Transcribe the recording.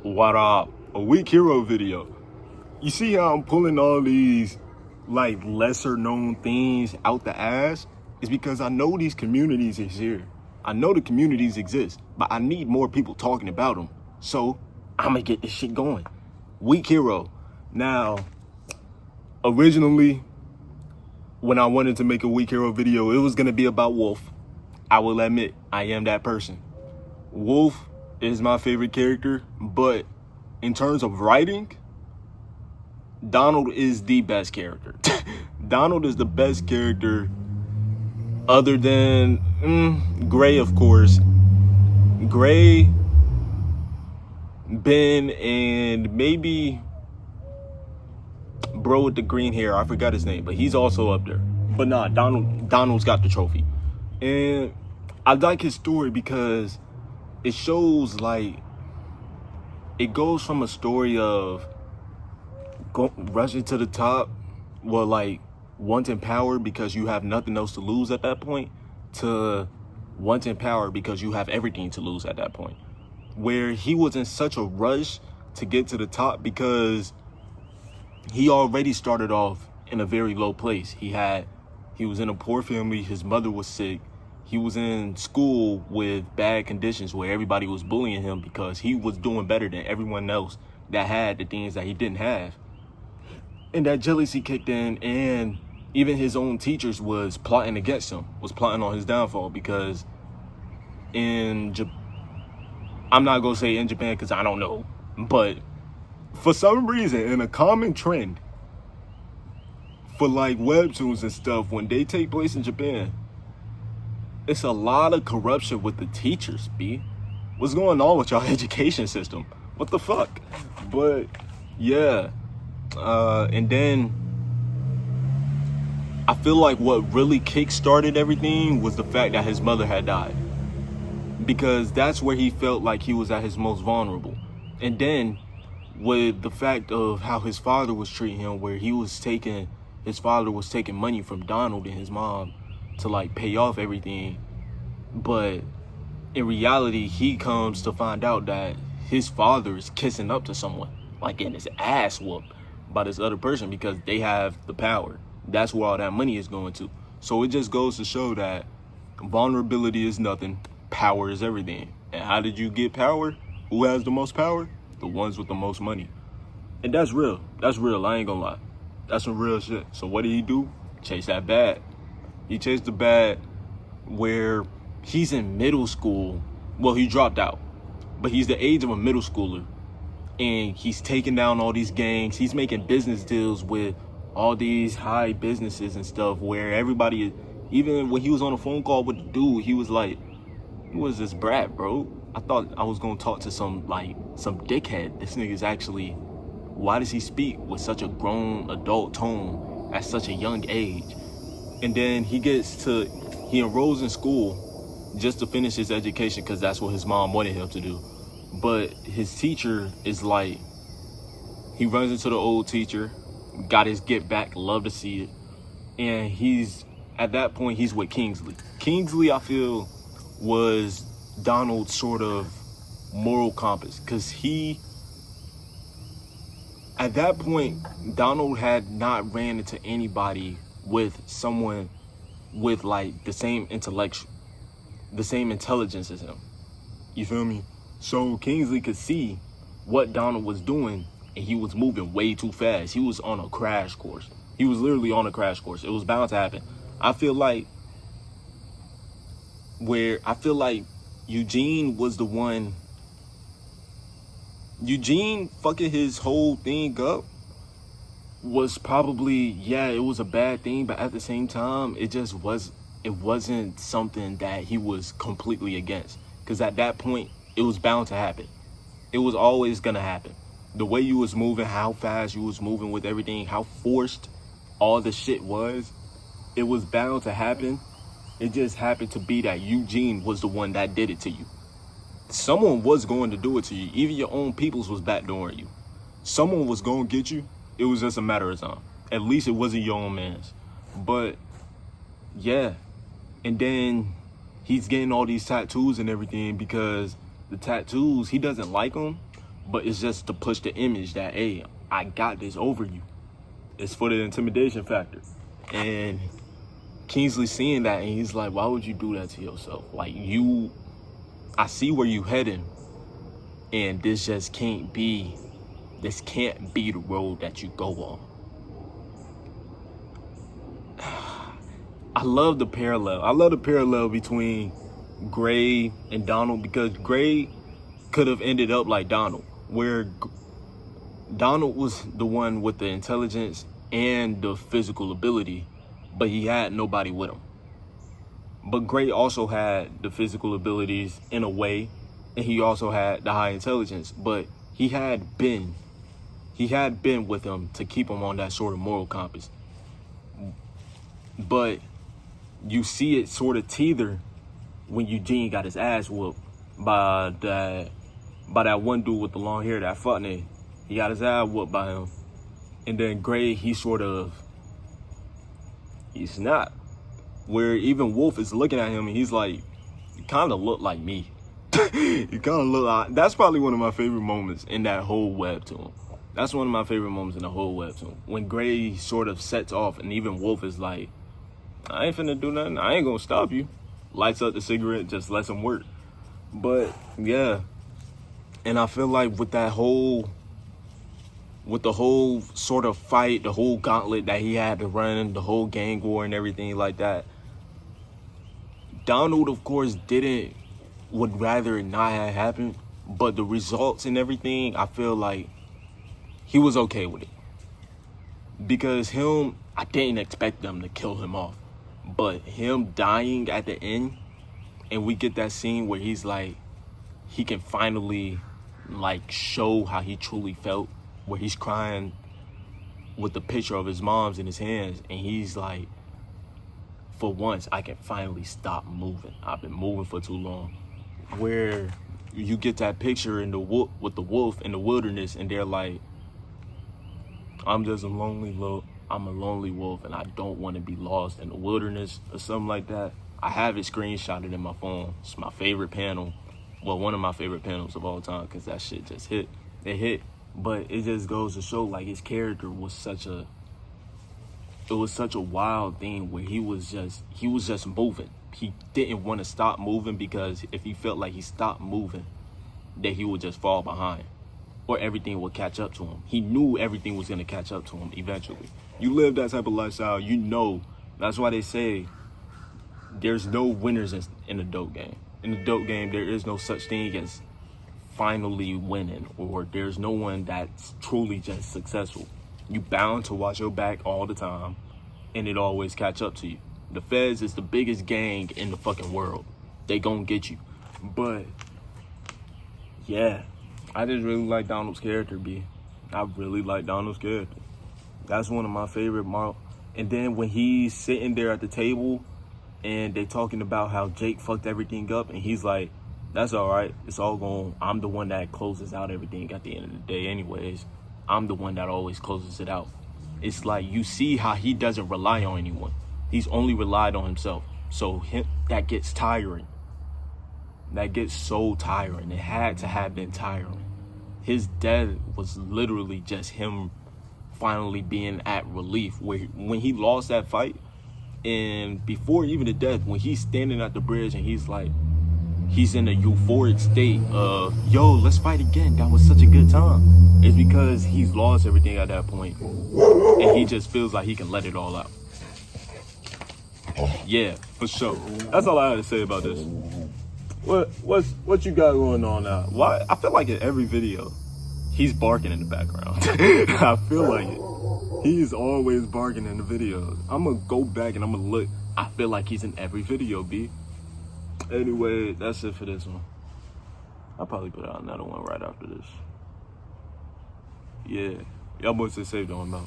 What up? A weak hero video. You see how I'm pulling all these like lesser known things out the ass? It's because I know these communities is here. I know the communities exist, but I need more people talking about them. So I'm gonna get this shit going. Weak hero. Now, originally, when I wanted to make a weak hero video, it was gonna be about Wolf. I will admit, I am that person. Wolf is my favorite character, but in terms of writing, Donald is the best character. Donald is the best character other than Gray, of course. Gray, Ben, and maybe bro with the green hair. I forgot his name, but he's also up there. But nah, Donald's got the trophy. And I like his story because it shows like it goes from a story of rushing to the top, well, like wanting power because you have nothing else to lose at that point, to wanting power because you have everything to lose at that point. Where he was in such a rush to get to the top because he already started off in a very low place. He was in a poor family. His mother was sick. He was in school with bad conditions where everybody was bullying him because he was doing better than everyone else that had the things that he didn't have. And that jealousy kicked in, and even his own teachers was plotting against him, was plotting on his downfall because I'm not going to say in Japan because I don't know, but for some reason, in a common trend for like webtoons and stuff, when they take place in Japan, it's a lot of corruption with the teachers, B. What's going on with y'all education system? What the fuck? But yeah, and then I feel like what really kick-started everything was the fact that his mother had died. Because that's where he felt like he was at his most vulnerable. And then with the fact of how his father was treating him, where his father was taking money from Donald and his mom to like pay off everything, but in reality he comes to find out that his father is kissing up to someone, like getting his ass whooped by this other person because they have the power. That's where all that money is going to. So it just goes to show that vulnerability is nothing, power is everything. And how did you get power? Who has the most power? The ones with the most money. And that's real. That's real, I ain't gonna lie. That's some real shit. So what did he do? Chase that bag. He chased the bag where he's in middle school. Well, he dropped out, but he's the age of a middle schooler. And he's taking down all these gangs. He's making business deals with all these high businesses and stuff where everybody, even when he was on a phone call with the dude, he was like, who is this brat, bro? I thought I was gonna talk to some dickhead. This nigga's actually, why does he speak with such a grown adult tone at such a young age? And then he enrolls in school just to finish his education because that's what his mom wanted him to do. But his teacher is like, he runs into the old teacher, got his get back, love to see it. And at that point, he's with Kingsley. Kingsley, I feel, was Donald's sort of moral compass because at that point, Donald had not ran into anybody with someone with like the same intelligence as him. You feel me? So Kingsley could see what Donald was doing, and he was moving way too fast. He was on a crash course. He was literally on a crash course. It was bound to happen. I feel like Eugene was the one. Eugene fucking his whole thing up was probably, yeah, it was a bad thing, but at the same time, it wasn't something that he was completely against. Because at that point, it was bound to happen. It was always gonna happen. The way you was moving, how fast you was moving with everything, how forced all the shit was, it was bound to happen. It just happened to be that Eugene was the one that did it to you. Someone was going to do it to you. Even your own peoples was backdooring you. Someone was going to get you. It was just a matter of time. At least it wasn't your own man's. But yeah. And then he's getting all these tattoos and everything because the tattoos, he doesn't like them, but it's just to push the image that, hey, I got this over you. It's for the intimidation factor. And Kingsley seeing that, and he's like, why would you do that to yourself? Like, I see where you heading, and this can't be the road that you go on. I love the parallel between Gray and Donald, because Gray could have ended up like Donald, where Donald was the one with the intelligence and the physical ability, but he had nobody with him. But Gray also had the physical abilities in a way, and he also had the high intelligence, but he had Ben with him to keep him on that sort of moral compass. But you see it sort of teeter when Eugene got his ass whooped by that one dude with the long hair, that Futney. He got his ass whooped by him. And then Gray, he snapped. Where even Wolf is looking at him and he's like, you kind of look like me. You kind of look like... That's probably one of my favorite moments in that whole webtoon. That's one of my favorite moments in the whole webtoon. When Gray sort of sets off and even Wolf is like, I ain't finna do nothing. I ain't gonna stop you. Lights up the cigarette, just lets him work. But yeah. And I feel like with the whole sort of fight, the whole gauntlet that he had to run, the whole gang war and everything like that, Donald, of course, would rather it not have happened, but the results and everything, I feel like he was okay with it. Because I didn't expect them to kill him off, but him dying at the end, and we get that scene where he's like, he can finally like show how he truly felt, where he's crying with the picture of his mom's in his hands, and he's like, for once, I can finally stop moving. I've been moving for too long. Where you get that picture with the wolf in the wilderness, and they're like, I'm a lonely wolf, and I don't want to be lost in the wilderness or something like that. I have it screenshotted in my phone. It's my favorite panel. Well, one of my favorite panels of all time, because that shit just hit. It hit. But it just goes to show, like, his character was such a wild thing where he was just moving. He didn't want to stop moving, because if he felt like he stopped moving, that he would just fall behind, or everything would catch up to him. He knew everything was going to catch up to him eventually. You live that type of lifestyle, you know. That's why they say there's no winners in the dope game. In the dope game, there is no such thing as finally winning, or there's no one that's truly just successful. You bound to watch your back all the time, and it always catch up to you. The Feds is the biggest gang in the fucking world. They gonna get you. But yeah, I just really like Donald's character, B. I really like Donald's character. That's one of my favorite And then when he's sitting there at the table and they talking about how Jake fucked everything up, and he's like, that's all right. It's all gone. I'm the one that closes out everything at the end of the day anyways. I'm the one that always closes it out. It's like, you see how he doesn't rely on anyone. He's only relied on himself. So that gets tiring. That gets so tiring. It had to have been tiring. His death was literally just him finally being at relief. When he lost that fight, and before even the death, when he's standing at the bridge and he's like, he's in a euphoric state of, yo, let's fight again. That was such a good time. It's because he's lost everything at that point, and he just feels like he can let it all out. Yeah, for sure. That's all I had to say about this. What you got going on now? Why? I feel like in every video, he's barking in the background. I feel like it. He's always barking in the videos. I'm gonna go back and I'm gonna look. I feel like he's in every video, B. Anyway, that's it for this one. I'll probably put out another one right after this. Yeah, y'all boys stay safe, don't know.